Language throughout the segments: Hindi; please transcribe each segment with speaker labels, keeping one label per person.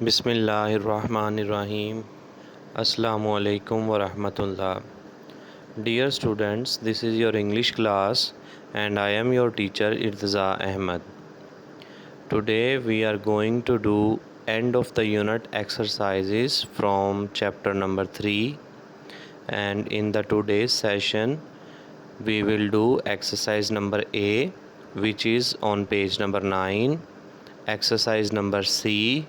Speaker 1: बिस्मिल्लाहिर्रहमानिर्रहीम। अस्सलामुअलैकुम वरहमतुल्लाह। Dear students, this is your English class and I am your teacher Irtaza Ahmed. Today we are going to do end of the unit exercises from chapter number 3, and in the today's session we will do exercise number A, which is on page number 9, exercise number C,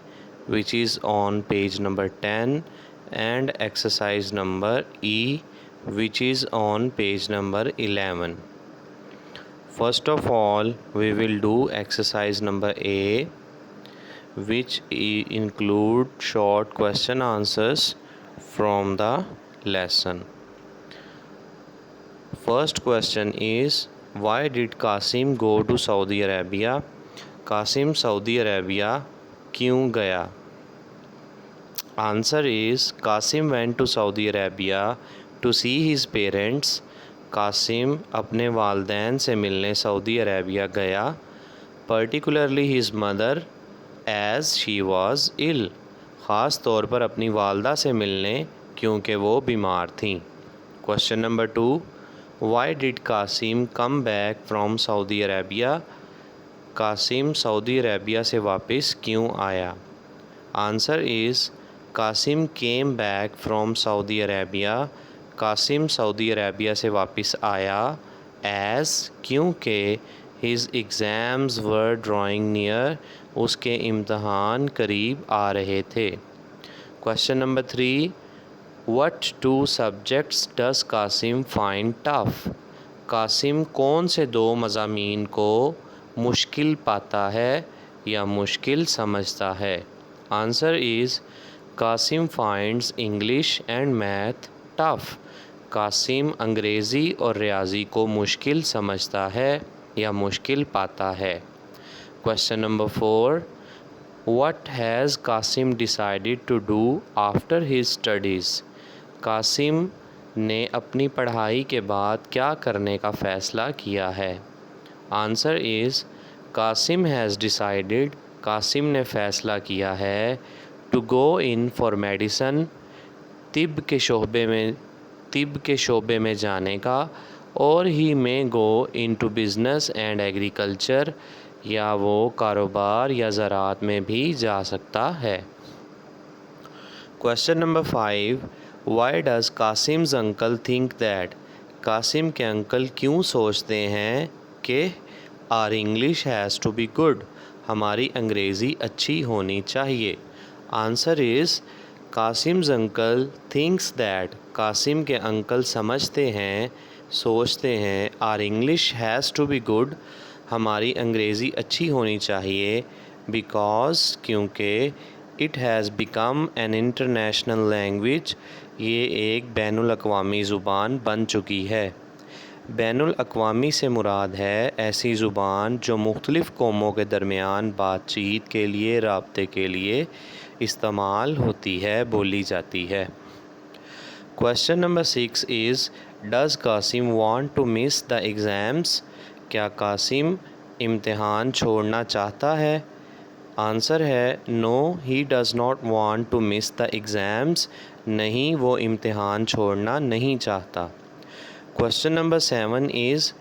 Speaker 1: which is on page number 10, and exercise number E, which is on page number 11. First of all, we will do exercise number A, which include short question answers from the lesson. First question is, why did Qasim go to Saudi Arabia? Qasim Saudi Arabia क्यों गया? Answer is, Qasim went to Saudi Arabia to see his parents. Qasim अपने वालदैन से मिलने सऊदी अरेबिया गया, particularly his mother as she was ill. ख़ास तौर पर अपनी वालदा से मिलने क्योंकि वो बीमार थीं. Question number 2, why did Qasim come back from Saudi Arabia? Qasim Saudi Arabia से वापस क्यों आया? Answer is, Qasim came back from Saudi Arabia. Qasim Saudi Arabia से वापस आया एज़ क्योंकि his exams were drawing near, उसके इम्तहान करीब आ रहे थे. Question number 3, what two subjects does Qasim find tough? Qasim कौन से दो मज़ामीन को मुश्किल पाता है या मुश्किल समझता है? Answer is, Qasim finds English and math tough. Qasim अंग्रेज़ी और रियाजी को मुश्किल समझता है या मुश्किल पाता है. Question number 4, what has Qasim decided to do after his studies? Qasim ने अपनी पढ़ाई के बाद क्या करने का फ़ैसला किया है? Answer is, Qasim has decided, Qasim ने फ़ैसला किया है to go in for medicine, तिब के शोबे में जाने का, और ही में go into business and agriculture, या वो कारोबार या ज़राअत में भी जा सकता है. Question number 5, why does Qasim's uncle think that? Qasim के अंकल क्यों सोचते हैं कि our English has to be good, हमारी अंग्रेज़ी अच्छी होनी चाहिए? Answer is, Qasim's uncle thinks that, Qasim के अंकल समझते हैं, सोचते हैं, our English has to be good, हमारी अंग्रेज़ी अच्छी होनी चाहिए, बिकॉज़ क्योंकि it has become an international language, ये एक बैनुल अक़वामी ज़ुबान बन चुकी है. बैनुल अक़वामी से मुराद है ऐसी ज़ुबान जो मुख्तलिफ़ कौमों के दरमियान बातचीत के लिए, राब्ते के लिए इस्तेमाल होती है, बोली जाती है. Question number 6 is, does Qasim want to miss the exams? क्या कासिम इम्तिहान छोड़ना चाहता है? आंसर है, no he does not want to miss the exams, नहीं वो इम्तिहान छोड़ना नहीं चाहता. Question number 7 is,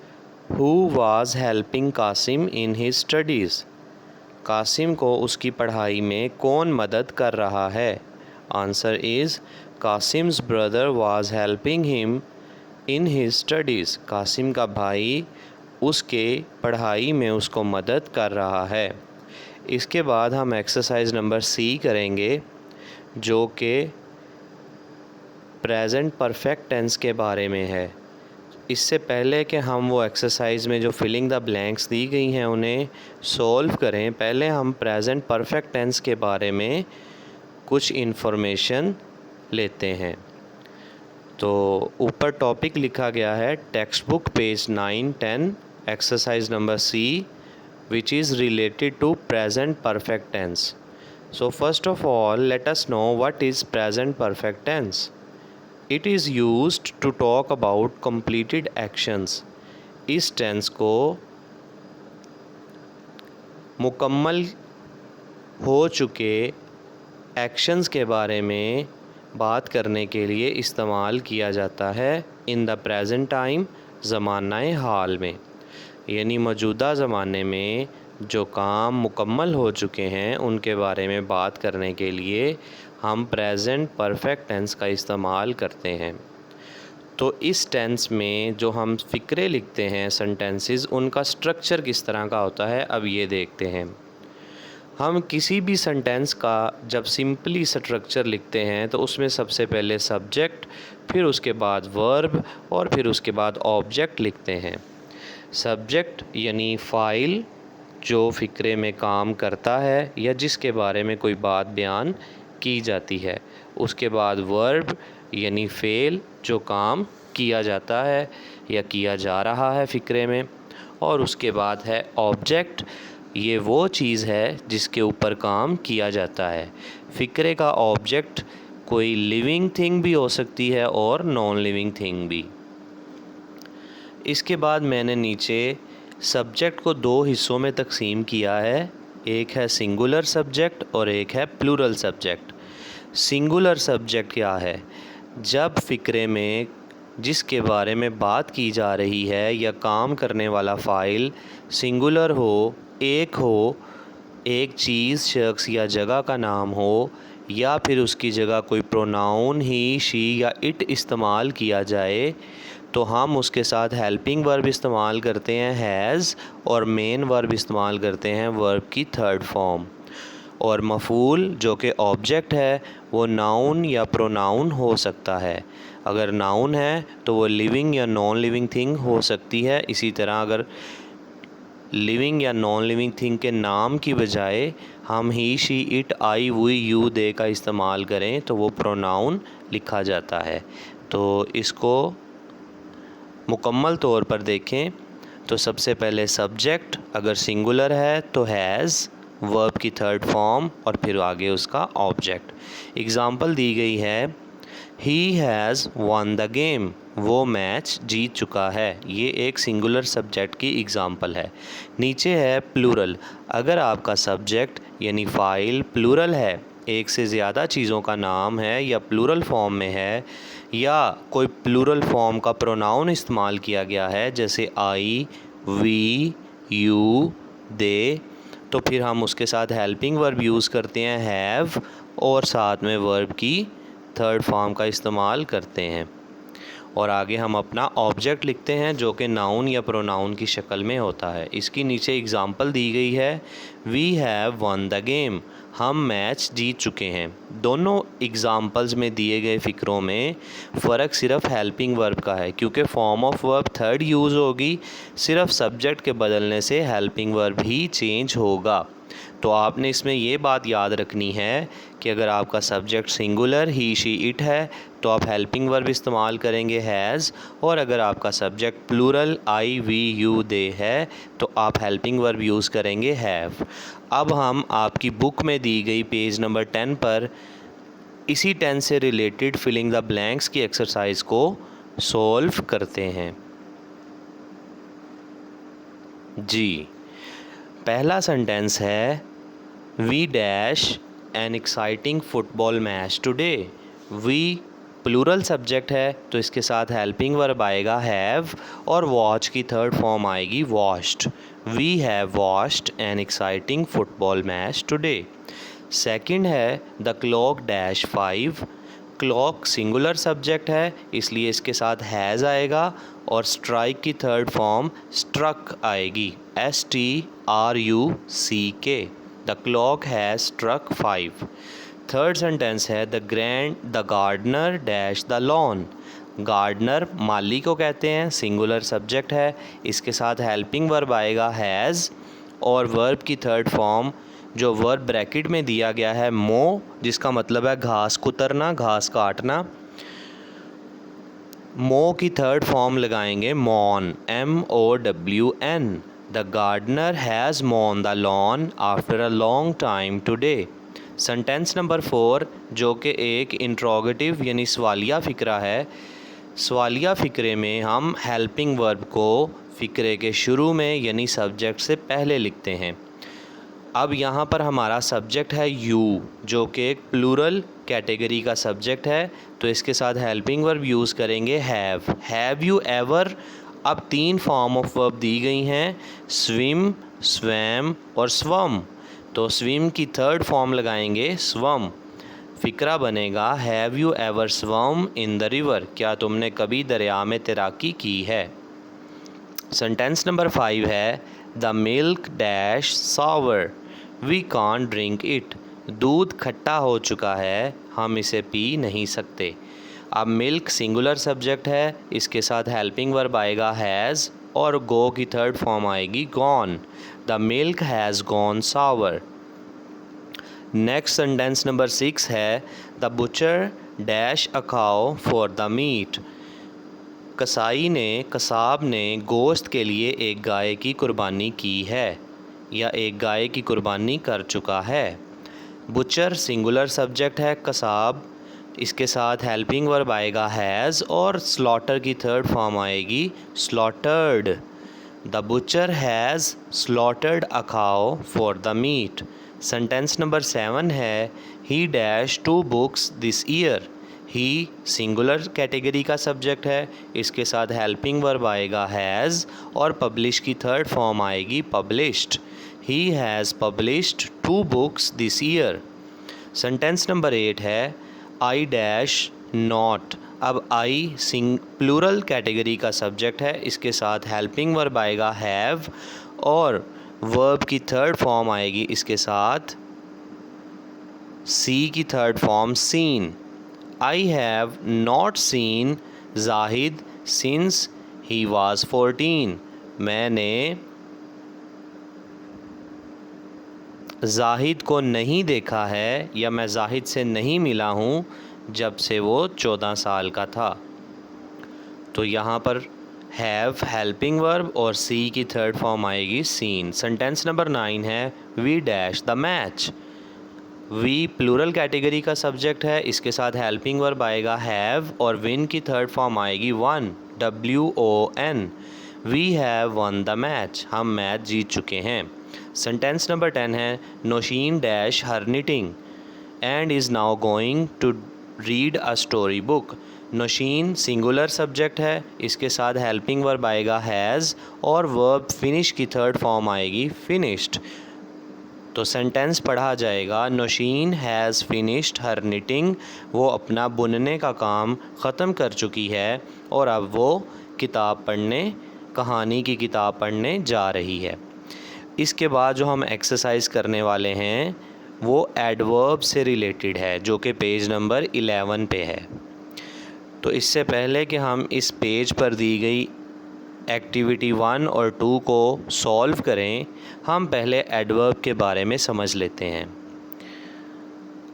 Speaker 1: who was helping Qasim in his studies? Qasim को उसकी पढ़ाई में कौन मदद कर रहा है? Answer is, Qasim's brother was helping him in his studies. Qasim का भाई उसके पढ़ाई में उसको मदद कर रहा है. इसके बाद हम एक्सरसाइज नंबर सी करेंगे, जो कि प्रेजेंट परफेक्ट टेंस के बारे में है. इससे पहले कि हम वो एक्सरसाइज में जो फिलिंग द ब्लैंक्स दी गई हैं उन्हें सॉल्व करें, पहले हम प्रेजेंट परफेक्ट टेंस के बारे में कुछ इन्फॉर्मेशन लेते हैं. तो ऊपर टॉपिक लिखा गया है textbook page 9-10, exercise number C, which is related to present perfect tense. So first of all, let us know what is present perfect tense. It is used to talk about completed actions. इस टेंस को मुकम्मल हो चुके एक्शंस के बारे में बात करने के लिए इस्तेमाल किया जाता है इन द प्रेजेंट टाइम, ज़मानाए हाल में, यानी मौजूदा ज़माने में जो काम मुकम्मल हो चुके हैं उनके बारे में बात करने के लिए हम प्रेजेंट परफेक्ट टेंस का इस्तेमाल करते हैं। तो इस टेंस में जो हम फ़िक्रे लिखते हैं सेंटेंसेस, उनका स्ट्रक्चर किस तरह का होता है अब ये देखते हैं। हम किसी भी सेंटेंस का जब सिंपली स्ट्रक्चर लिखते हैं तो उसमें सबसे पहले सब्जेक्ट, फिर उसके बाद वर्ब और फिर उसके बाद ऑब्जेक्ट लिखते हैं। सब्जेक्ट यानी फ़ाइल जो फ़िक्रे में काम करता है या जिसके बारे में कोई बात बयान की जाती है। उसके बाद वर्ब यानी फ़ेल जो काम किया जाता है या किया जा रहा है फ़िक्रे में। और उसके बाद है ऑब्जेक्ट, ये वो चीज़ है जिसके ऊपर काम किया जाता है। फ़िक्रे का ऑब्जेक्ट कोई लिविंग थिंग भी हो सकती है और नॉन लिविंग थिंग भी। इसके बाद मैंने नीचे सब्जेक्ट को दो हिस्सों में तकसीम किया है, एक है सिंगुलर सब्जेक्ट और एक है प्लूरल सब्जेक्ट। सिंगुलर सब्जेक्ट क्या है? जब फ़िक्रे में जिसके बारे में बात की जा रही है या काम करने वाला फ़ाइल सिंगुलर हो, एक चीज़, शख्स या जगह का नाम हो, या फिर उसकी जगह कोई प्रोनाउन ही, शी या इट इस्तेमाल किया जाए, तो हम उसके साथ हेल्पिंग वर्ब इस्तेमाल करते हैं हैज़, और मेन वर्ब इस्तेमाल करते हैं वर्ब की थर्ड फॉर्म। और मफ़ूल जो कि ऑब्जेक्ट है वो नाउन या प्रोनाउन हो सकता है। अगर नाउन है तो वो लिविंग या नॉन लिविंग थिंग हो सकती है। इसी तरह अगर लिविंग या नॉन लिविंग थिंग के नाम की बजाय हम he, she, it, I, we, you, they का इस्तेमाल करें तो वो प्रोनाउन लिखा जाता है। तो इसको मुकम्मल तौर पर देखें तो सबसे पहले सब्जेक्ट अगर सिंगुलर है तो हैज़, वर्ब की थर्ड फॉर्म और फिर आगे उसका ऑब्जेक्ट। एग्ज़ाम्पल दी गई है, he has one the game, वो मैच जीत चुका है। ये एक सिंगुलर सब्जेक्ट की एग्ज़ाम्पल है। नीचे है प्लूरल, अगर आपका सब्जेक्ट यानी फ़ाइल प्लूरल है, एक से ज़्यादा चीज़ों का नाम है या प्लूरल फॉर्म में है, या कोई प्लूरल फॉर्म का प्रोनाउन इस्तेमाल किया गया है जैसे आई, वी, यू, दे, तो फिर हम उसके साथ हेल्पिंग वर्ब यूज़ करते हैं हैव, और साथ में वर्ब की थर्ड फॉर्म का इस्तेमाल करते हैं। और आगे हम अपना ऑब्जेक्ट लिखते हैं जो कि नाउन या प्रोनाउन की शक्ल में होता है। इसकी नीचे एग्ज़ाम्पल दी गई है, we have won the game, हम मैच जीत चुके हैं। दोनों एग्ज़ाम्पल्स में दिए गए फ़िक्रों में फ़र्क सिर्फ हेल्पिंग वर्ब का है, क्योंकि form of verb third use होगी, सिर्फ सब्जेक्ट के बदलने से हेल्पिंग वर्ब ही चेंज होगा। तो आपने इसमें ये बात याद रखनी है कि अगर आपका subject singular he, she, it है तो आप हेल्पिंग वर्ब इस्तेमाल करेंगे हैज़, और अगर आपका subject plural I, we, you, they है तो आप हेल्पिंग वर्ब यूज़ करेंगे हैव। अब हम आपकी बुक में दी गई पेज नंबर 10 पर इसी टेंस से रिलेटेड फिलिंग द ब्लैंक्स की एक्सरसाइज को सॉल्व करते हैं। जी, पहला सेंटेंस है, we dash an exciting football match today. We plural subject है तो इसके साथ हेल्पिंग वर्ब आएगा हैव, और वॉच की थर्ड फॉर्म आएगी watched. We have watched an exciting football match today. Second है, the clock dash 5। Clock singular subject है इसलिए इसके साथ हैज़ आएगा, और स्ट्राइक की थर्ड फॉर्म स्ट्रक आएगी, STRUCK। The clock has struck 5। Third sentence है, the gardener dash the lawn. Gardener माली को कहते हैं, सिंगुलर सब्जेक्ट है, इसके साथ हेल्पिंग वर्ब आएगा हैज़, और वर्ब की थर्ड फॉर्म जो वर्ब ब्रैकेट में दिया गया है मो, जिसका मतलब है घास कुतरना, घास काटना, मो की थर्ड फॉर्म लगाएंगे mown, MOWN। The gardener has mown the lawn after a long time today. Sentence number 4 जो कि एक इंट्रोगेटिव यानी सवालिया फ़िक्रा है। सवालिया फ़िक्रे में हम हेल्पिंग वर्ब को फ़िक्रे के शुरू में यानी सब्जेक्ट से पहले लिखते हैं। अब यहाँ पर हमारा सब्जेक्ट है यू, जो कि एक प्लूरल कैटेगरी का सब्जेक्ट है, तो इसके साथ हेल्पिंग वर्ब यूज़ करेंगे हैव यू एवर। अब 3 फॉर्म ऑफ वर्ब दी गई हैं, स्विम, स्वैम और स्वम। तो स्विम की 3rd फॉर्म लगाएंगे स्वम। फ़िक्रा बनेगा have you ever swum in the river, क्या तुमने कभी दरिया में तैराकी की है। सेंटेंस नंबर 5 है the milk dash sour we can't drink it. दूध खट्टा हो चुका है, हम इसे पी नहीं सकते। अब मिल्क सिंगुलर सब्जेक्ट है, इसके साथ हेल्पिंग वर्ब आएगा हैज़ और गो की 3rd फॉर्म आएगी gone. The milk has gone sour. Next sentence number 6 है the butcher dash a cow for the meat. कसाब ने गोश्त के लिए एक गाय की कुर्बानी की है या एक गाय की कुर्बानी कर चुका है। बुचर सिंगुलर सब्जेक्ट है, कसाब, इसके साथ हेल्पिंग वर्ब आएगा हैज़ और स्लॉटर की 3rd फॉर्म आएगी slaughtered. The butcher has slaughtered a cow for the meat. Sentence number 7 है he dash 2 books this year. He singular category का सब्जेक्ट है, इसके साथ हेल्पिंग वर्ब आएगा हैज़ और पब्लिश की 3rd फॉर्म आएगी published. He has published 2 books this year. Sentence number 8 है आई डैश नॉट। अब आई प्लूरल कैटेगरी का सब्जेक्ट है, इसके साथ हेल्पिंग वर्ब आएगा हैव और वर्ब की 3rd फॉर्म आएगी इसके साथ सी की 3rd form seen. I have not seen Zahid since he was 14. मैंने जाहिद को नहीं देखा है या मैं जाहिद से नहीं मिला हूँ जब से वो 14 साल का था। तो यहाँ पर हैव हेल्पिंग वर्ब और सी की 3rd फॉर्म आएगी सीन। सेंटेंस नंबर 9 है we dash the match. We plural category का सब्जेक्ट है, इसके साथ हेल्पिंग वर्ब आएगा हैव और विन की 3rd फॉर्म आएगी won, WON। We have won the match, हम मैच जीत चुके हैं। सेंटेंस नंबर 10 है Nausheen dash her knitting and is now going to read a story book. Nausheen singular subject है, इसके साथ हेल्पिंग वर्ब आएगा हैज़ और वर्ब फिनिश की 3rd फॉर्म आएगी फिनिश्ड। तो सेंटेंस पढ़ा जाएगा Nausheen has finished her knitting. वो अपना बुनने का काम ख़त्म कर चुकी है और अब वो कहानी की किताब पढ़ने जा रही है। इसके बाद जो हम एक्सरसाइज करने वाले हैं वो एडवर्ब से रिलेटेड है, जो कि पेज नंबर 11 पे है। तो इससे पहले कि हम इस पेज पर दी गई एक्टिविटी 1 और 2 को सॉल्व करें, हम पहले एडवर्ब के बारे में समझ लेते हैं।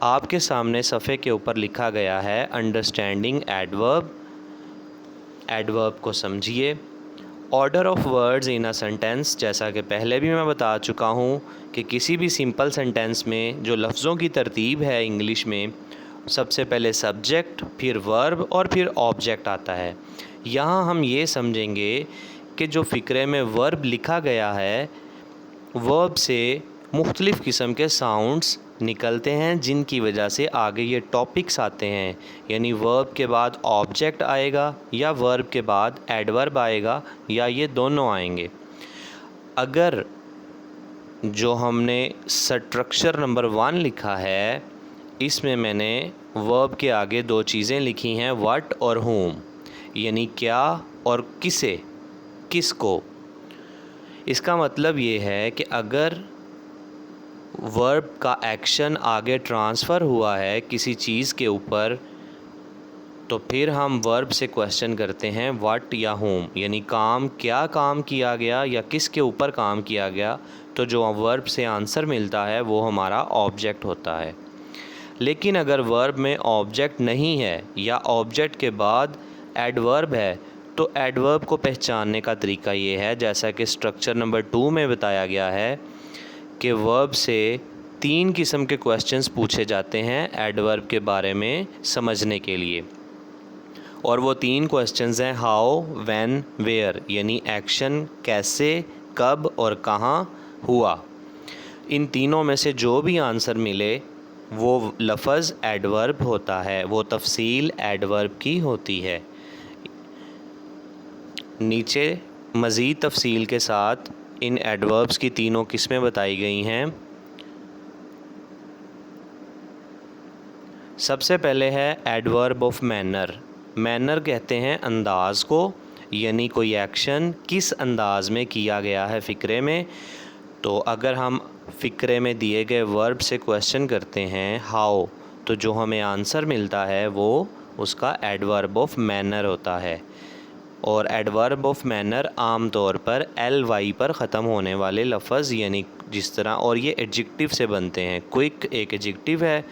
Speaker 1: आपके सामने सफ़े के ऊपर लिखा गया है अंडरस्टैंडिंग एडवर्ब। एडवर्ब को समझिए। Order of words in a sentence, जैसा कि पहले भी मैं बता चुका हूँ कि किसी भी सिंपल सेंटेंस में जो लफ्ज़ों की तरतीब है इंग्लिश में, सबसे पहले सब्जेक्ट, फिर वर्ब और फिर ऑब्जेक्ट आता है। यहाँ हम ये समझेंगे कि जो फ़िक्रे में वर्ब लिखा गया है, वर्ब से मुख्तलिफ़ किस्म के साउंड्स निकलते हैं जिनकी वजह से आगे ये टॉपिक्स आते हैं। यानी वर्ब के बाद ऑब्जेक्ट आएगा या वर्ब के बाद एडवर्ब आएगा या ये दोनों आएंगे। अगर जो हमने स्ट्रक्चर नंबर 1 लिखा है, इसमें मैंने वर्ब के आगे 2 चीज़ें लिखी हैं, व्हाट और whom, यानी क्या और किसे, किसको। इसका मतलब ये है कि अगर वर्ब का एक्शन आगे ट्रांसफ़र हुआ है किसी चीज़ के ऊपर, तो फिर हम वर्ब से क्वेश्चन करते हैं व्हाट या whom, यानी क्या काम किया गया या किसके ऊपर काम किया गया। तो जो वर्ब से आंसर मिलता है वो हमारा ऑब्जेक्ट होता है। लेकिन अगर वर्ब में ऑब्जेक्ट नहीं है या ऑब्जेक्ट के बाद एडवर्ब है, तो एडवर्ब को पहचानने का तरीका ये है, जैसा कि स्ट्रक्चर नंबर 2 में बताया गया है कि वर्ब से 3 किस्म के क्वेश्चंस पूछे जाते हैं एडवर्ब के बारे में समझने के लिए। और वो 3 क्वेश्चंस हैं हाउ, व्हेन, वेयर, यानी एक्शन कैसे, कब और कहाँ हुआ। इन तीनों में से जो भी आंसर मिले वो लफ्ज़ एडवर्ब होता है, वो तफसील एडवर्ब की होती है। नीचे मज़ीद तफसील के साथ इन एडवर्ब्स की तीनों किस्में बताई गई हैं। सबसे पहले है एडवर्ब ऑफ मैनर। मैनर कहते हैं अंदाज़ को, यानी कोई एक्शन किस अंदाज़ में किया गया है फ़िक्रे में। तो अगर हम फ़िक्रे में दिए गए वर्ब से क्वेश्चन करते हैं हाउ, तो जो हमें आंसर मिलता है वो उसका एडवर्ब ऑफ मैनर होता है। और एडवर्ब ऑफ मैनर आम तौर पर ly पर ख़त्म होने वाले लफ्ज़, यानी जिस तरह, और ये एडजेक्टिव से बनते हैं। क्विक एक एडजेक्टिव है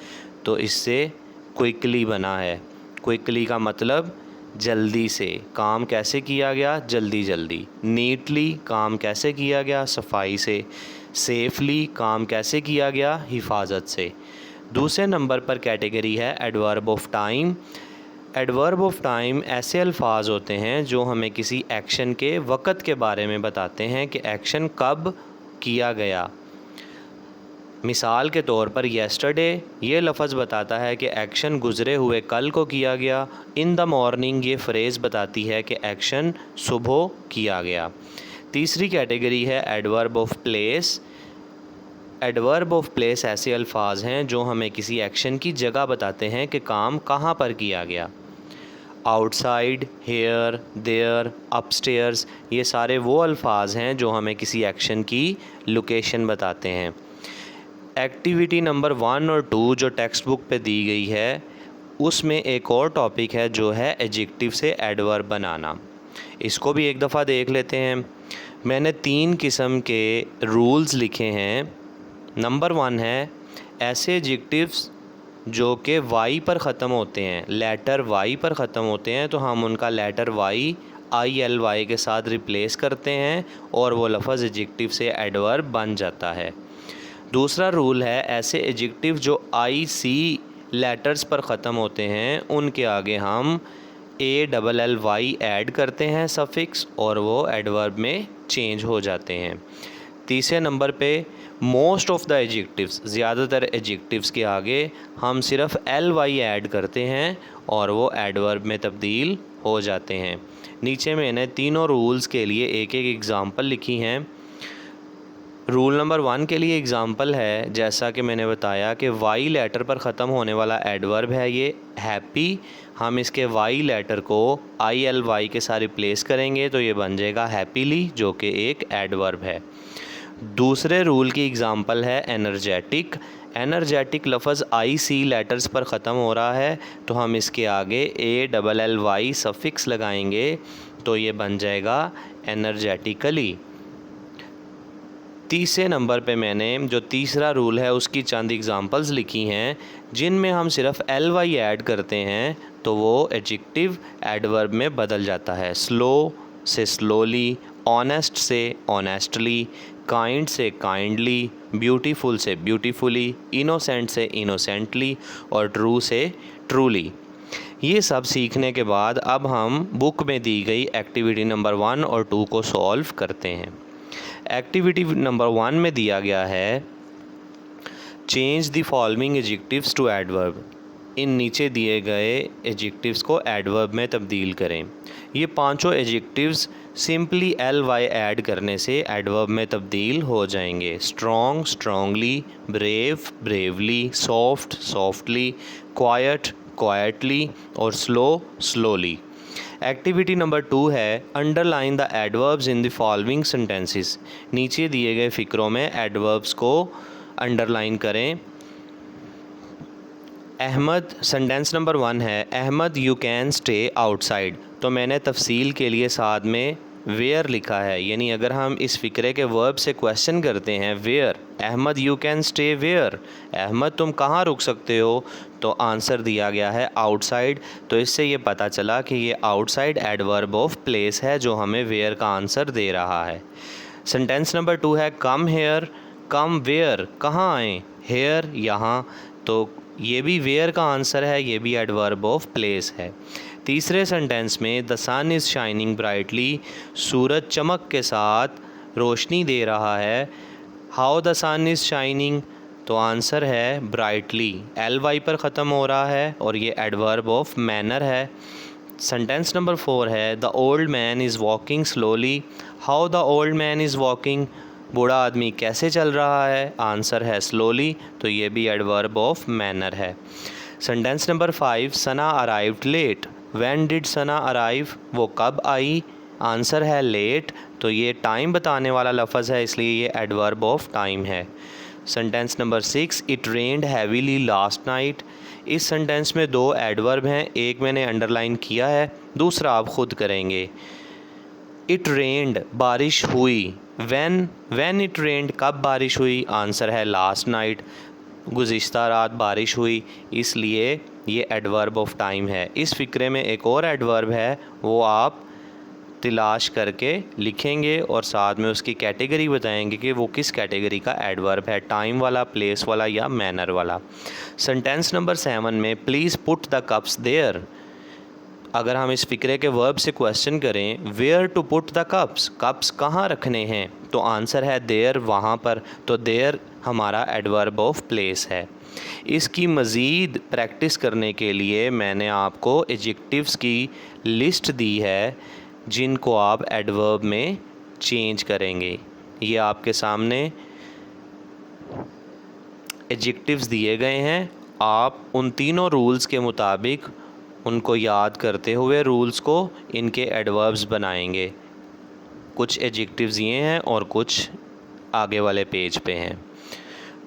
Speaker 1: तो इससे क्विकली बना है। क्विकली का मतलब जल्दी से, काम कैसे किया गया, जल्दी जल्दी। नीटली, काम कैसे किया गया, सफाई से। सेफली, काम कैसे किया गया, हिफाजत से। दूसरे नंबर पर कैटेगरी है adverb of time. Adverb of time ऐसे अल्फाज होते हैं जो हमें किसी एक्शन के वक़्त के बारे में बताते हैं कि एक्शन कब किया गया। मिसाल के तौर पर येस्टरडे, ये लफ्ज़ बताता है कि एक्शन गुज़रे हुए कल को किया गया। इन द मॉर्निंग, ये फ्रेज़ बताती है कि एक्शन सुबह किया गया। तीसरी कैटेगरी है adverb of place. Adverb of place ऐसे अल्फाज हैं जो हमें किसी एक्शन की जगह बताते हैं कि काम कहाँ पर किया गया। आउटसाइड, हेयर, देयर, अपस्टेयर्स, ये सारे वो अल्फाज हैं जो हमें किसी एक्शन की लोकेशन बताते हैं। एक्टिविटी नंबर 1 और 2 जो टेक्स्ट बुक पे दी गई है, उसमें एक और टॉपिक है जो है एडजेक्टिव से एडवर्ब बनाना। इसको भी एक दफ़ा देख लेते हैं। मैंने 3 किस्म के रूल्स लिखे हैं। नंबर 1 है ऐसे एडजेक्टिव्स जो कि वाई पर ख़त्म होते हैं, लेटर वाई पर ख़त्म होते हैं, तो हम उनका लेटर वाई ILY के साथ रिप्लेस करते हैं और वो लफ्ज़ एडजेक्टिव से एडवर्ब बन जाता है। दूसरा रूल है ऐसे एडजेक्टिव जो IC लेटर्स पर ख़त्म होते हैं, उनके आगे हम ALLY ऐड करते हैं सफ़िक्स, और वो एडवर्ब में चेंज हो जाते हैं। तीसरे नंबर पे मोस्ट ऑफ़ द एडजेक्टिव्स, ज़्यादातर एडजेक्टिव्स के आगे हम सिर्फ LY ऐड करते हैं और वो एडवर्ब में तब्दील हो जाते हैं। नीचे मैंने तीनों रूल्स के लिए एक एक एग्ज़ाम्पल लिखी हैं। रूल नंबर 1 के लिए एग्ज़ाम्पल है, जैसा कि मैंने बताया कि वाई लेटर पर ख़त्म होने वाला एडवर्ब है ये हैप्पी। हम इसके वाई लेटर को ILY के साथ रिप्लेस करेंगे तो ये बन जाएगा हैप्पीली, जो कि एक एडवर्ब है। दूसरे रूल की एग्ज़ाम्पल है एनर्जेटिक। एनर्जेटिक लफ्ज़ IC लेटर्स पर ख़त्म हो रहा है तो हम इसके आगे ALLY सफ़िक्स लगाएंगे तो ये बन जाएगा एनर्जेटिकली। तीसरे नंबर पे मैंने जो तीसरा रूल है उसकी चंद एग्ज़ाम्पल्स लिखी हैं जिनमें हम सिर्फ LY ऐड करते हैं तो वो एडजेक्टिव एडवर्ब में बदल जाता है। स्लो से स्लोली, ऑनेस्ट से ऑनेस्टली, काइंड से काइंडली, ब्यूटीफुल से ब्यूटीफुली, इनोसेंट से इनोसेंटली और ट्रू से ट्रूली। ये सब सीखने के बाद अब हम बुक में दी गई एक्टिविटी नंबर 1 और 2 को सॉल्व करते हैं। एक्टिविटी नंबर 1 में दिया गया है change the following adjectives to adverb. इन नीचे दिए गए एडजेक्टिव्स को एडवर्ब में तब्दील करें। ये पांचों एडजेक्टिव्स सिंपली LY ऐड करने से एडवर्ब में तब्दील हो जाएंगे। Strong strongly, brave bravely, soft softly, quite quietly और स्लो स्लोली। एक्टिविटी नंबर 2 है underline the adverbs in the following sentences. नीचे दिए गए फ़िक्रों में एडवर्ब्स को अंडरलाइन करें। अहमद, सेंटेंस नंबर 1 है Ahmed you can stay outside, तो मैंने तफसील के लिए साथ में वेयर लिखा है, यानी अगर हम इस फ़िक्रे के वर्ब से क्वेश्चन करते हैं where, Ahmed you can stay where, Ahmed तुम कहाँ रुक सकते हो, तो आंसर दिया गया है आउटसाइड। तो इससे ये पता चला कि ये आउटसाइड एडवर्ब ऑफ प्लेस है जो हमें वेयर का आंसर दे रहा है। सेंटेंस नंबर 2 है कम हेयर, कम वेयर, कहाँ आएँ, हेयर यहाँ, तो ये भी वेयर का आंसर है, ये भी एडवर्ब ऑफ प्लेस है। तीसरे सेंटेंस में the sun is shining brightly, सूरज चमक के साथ रोशनी दे रहा है, how the sun is shining, तो आंसर है ब्राइटली, ly पर ख़त्म हो रहा है और ये एडवर्ब ऑफ मैनर है। सेंटेंस नंबर 4 है the old man is walking slowly, how the old man is walking, बूढ़ा आदमी कैसे चल रहा है, आंसर है स्लोली, तो ये भी एडवर्ब ऑफ मैनर है। Sentence number 5 Sana arrived late, when did Sana arrive, वो कब आई, आंसर है लेट, तो ये टाइम बताने वाला लफ्ज़ है इसलिए ये एडवर्ब ऑफ टाइम है। Sentence number 6 it rained heavily last night, इस सेंटेंस में 2 एडवर्ब हैं, एक मैंने अंडरलाइन किया है, दूसरा आप खुद करेंगे। इट रेन्ड बारिश हुई, व्हेन इट रेन्ड कब बारिश हुई, आंसर है लास्ट नाइट, गुज़िश्ता रात बारिश हुई, इसलिए ये एडवर्ब ऑफ टाइम है। इस फ़िक्रे में एक और एडवर्ब है, वो आप तलाश करके लिखेंगे और साथ में उसकी कैटेगरी बताएंगे कि वो किस कैटेगरी का एडवर्ब है, टाइम वाला, प्लेस वाला या मैनर वाला। सेंटेंस नंबर 7 में please put the cups there, अगर हम इस फ़िक्रे के वर्ब से क्वेश्चन करें where to put the cups, cups कहाँ रखने हैं, तो आंसर है देयर, वहाँ पर, तो देयर हमारा एडवर्ब ऑफ प्लेस है। इसकी मज़ीद प्रैक्टिस करने के लिए मैंने आपको एडजेक्टिव्स की लिस्ट दी है जिनको आप एडवर्ब में चेंज करेंगे। ये आपके सामने एडजेक्टिव्स दिए गए हैं, आप उन तीनों रूल्स के मुताबिक उनको याद करते हुए रूल्स को इनके एडवर्ब्स बनाएंगे। कुछ एडजेक्टिव्स ये हैं और कुछ आगे वाले पेज पे हैं।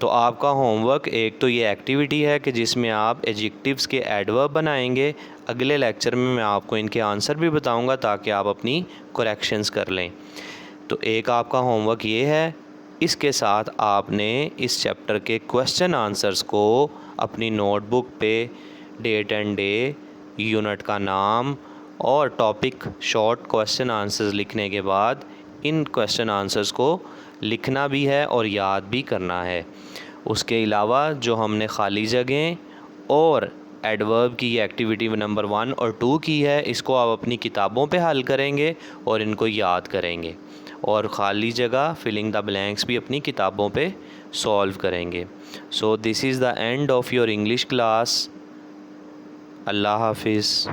Speaker 1: तो आपका होमवर्क एक तो ये एक्टिविटी है कि जिसमें आप एडजेक्टिव्स के एडवर्ब बनाएंगे। अगले लेक्चर में मैं आपको इनके आंसर भी बताऊंगा ताकि आप अपनी करेक्शंस कर लें। तो एक आपका होमवर्क ये है, इसके साथ आपने इस चैप्टर के क्वेश्चन आंसर्स को अपनी नोटबुक पे डेट एंड डे, यूनिट का नाम और टॉपिक शॉर्ट क्वेश्चन आंसर्स लिखने के बाद इन क्वेश्चन आंसर्स को लिखना भी है और याद भी करना है। उसके अलावा जो हमने खाली जगह और एडवर्ब की एक्टिविटी नंबर 1 और 2 की है, इसको आप अपनी किताबों पे हल करेंगे और इनको याद करेंगे और ख़ाली जगह फिलिंग द ब्लैंक्स भी अपनी किताबों पे सॉल्व करेंगे। So this is the end of your English class. अल्लाह हाफिज़।